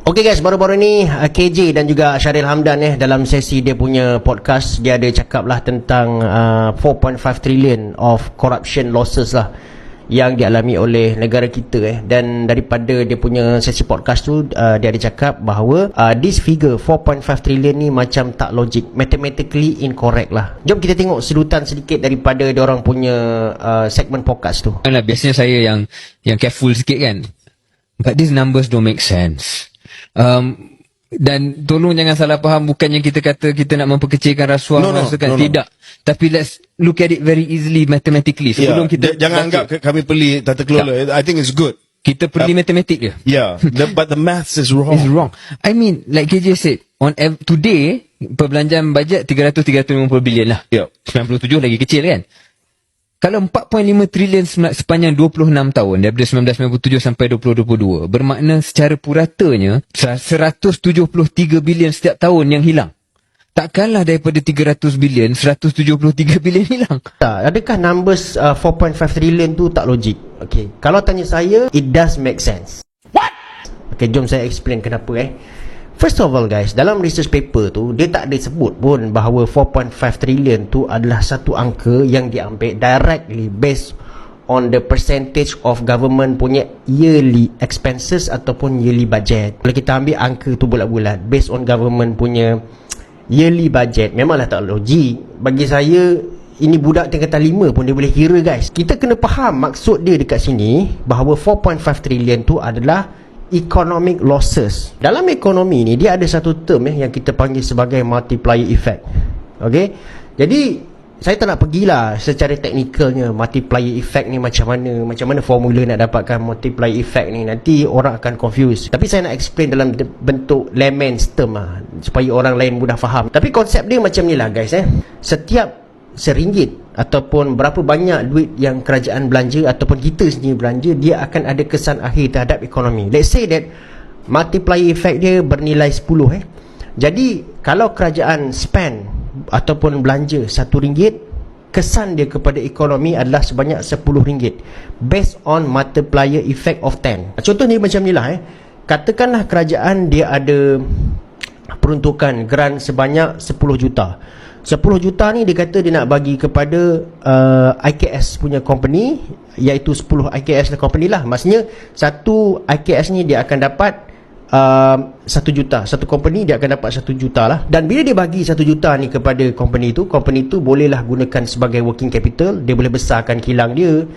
Okay guys, baru-baru ni KJ dan juga Syaril Hamdan dalam sesi dia punya podcast, dia ada cakap lah tentang 4.5 trillion of corruption losses lah yang dialami oleh negara kita dan daripada dia punya sesi podcast tu dia ada cakap bahawa this figure 4.5 trillion ni macam tak logik, mathematically incorrect lah. Jom kita tengok sedutan sedikit daripada dia orang punya segmen podcast tu. Biasanya saya yang careful sikit kan, but these numbers don't make sense. Dan tolong jangan salah faham, bukannya kita kata kita nak memperkecilkan rasuah, tidak. Tapi let's look at it very easily mathematically. Sebelum kita jangan anggap kami peli tata kelola. I think it's good. Kita perli matematik je. Yeah, but the maths is wrong. It's wrong. I mean, like KJ said, today perbelanjaan bajet 350 bilion lah. Yeah. 97 lagi kecil kan. Kalau 4.5 trilion sepanjang 26 tahun daripada 1997 sampai 2022, bermakna secara puratanya 173 bilion setiap tahun yang hilang. Takkanlah daripada 300 bilion 173 bilion hilang. Tak, adakah numbers 4.5 trillion tu tak logik? Okay, kalau tanya saya, it does make sense. What? Okay, jom saya explain kenapa First of all guys, dalam research paper tu dia tak ada sebut pun bahawa 4.5 trillion tu adalah satu angka yang diambil directly based on the percentage of government punya yearly expenses ataupun yearly budget. Kalau kita ambil angka tu bulat-bulat based on government punya yearly budget, memanglah tak logik. Bagi saya, ini budak tingkatan 5 pun dia boleh kira guys. Kita kena faham maksud dia dekat sini bahawa 4.5 trillion tu adalah economic losses. Dalam ekonomi ni dia ada satu term yang kita panggil sebagai multiplier effect. Okay, jadi saya tak nak pergilah secara teknikalnya multiplier effect ni macam mana formula nak dapatkan multiplier effect ni, nanti orang akan confuse. Tapi saya nak explain dalam bentuk layman's term supaya orang lain mudah faham. Tapi konsep dia macam ni lah guys setiap RM1 ataupun berapa banyak duit yang kerajaan belanja ataupun kita sendiri belanja, dia akan ada kesan akhir terhadap ekonomi. Let's say that multiplier effect dia bernilai 10 Jadi kalau kerajaan spend ataupun belanja RM1, kesan dia kepada ekonomi adalah sebanyak RM10 based on multiplier effect of 10. Contoh ni macam ni lah katakanlah kerajaan dia ada peruntukan grant sebanyak 10 juta. 10 juta ni dia kata dia nak bagi kepada IKS punya company, iaitu 10 IKS company lah. Maksudnya satu IKS ni dia akan dapat 1 juta. Satu company dia akan dapat 1 juta lah. Dan bila dia bagi 1 juta ni kepada company tu bolehlah gunakan sebagai working capital. Dia boleh besarkan kilang dia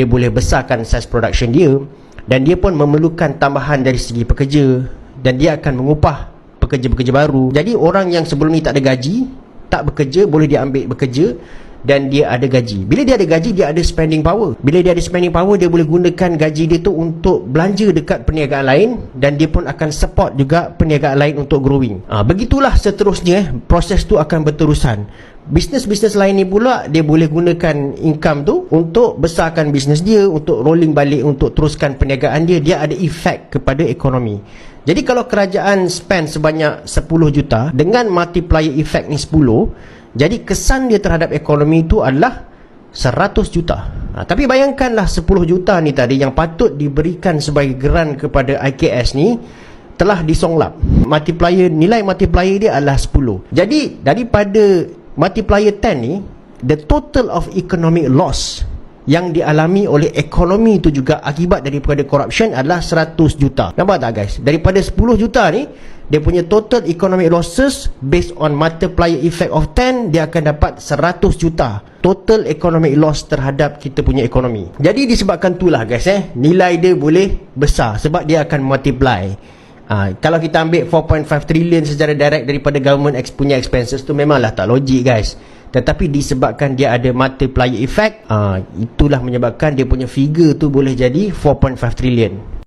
boleh besarkan size production dia, dan dia pun memerlukan tambahan dari segi pekerja, dan dia akan mengupah pekerja-pekerja baru. Jadi orang yang sebelum ni tak ada gaji, tak bekerja, boleh dia ambil bekerja dan dia ada gaji. Bila dia ada gaji, dia ada spending power. Bila dia ada spending power, dia boleh gunakan gaji dia tu untuk belanja dekat perniagaan lain, dan dia pun akan support juga perniagaan lain untuk growing. Begitulah seterusnya proses tu akan berterusan. Bisnes-bisnes lain ni pula dia boleh gunakan income tu untuk besarkan bisnes dia, untuk rolling balik, untuk teruskan perniagaan dia. Dia ada efek kepada ekonomi. Jadi kalau kerajaan spend sebanyak 10 juta dengan multiplier effect ni 10, jadi kesan dia terhadap ekonomi itu adalah 100 juta. Tapi bayangkanlah 10 juta ni tadi yang patut diberikan sebagai grant kepada IKS ni telah disonglap. Nilai multiplier dia adalah 10. Jadi daripada multiplier 10 ni, the total of economic loss yang dialami oleh ekonomi itu juga akibat daripada corruption adalah 100 juta. Nampak tak guys? Daripada 10 juta ni, dia punya total economic losses based on multiplier effect of 10, dia akan dapat 100 juta total economic loss terhadap kita punya ekonomi. Jadi disebabkan itulah guys nilai dia boleh besar sebab dia akan multiply. Kalau kita ambil 4.5 trillion secara direct daripada government punya expenses tu, memanglah tak logik guys. Tetapi disebabkan dia ada multiplier effect, itulah menyebabkan dia punya figure tu boleh jadi 4.5 trillion.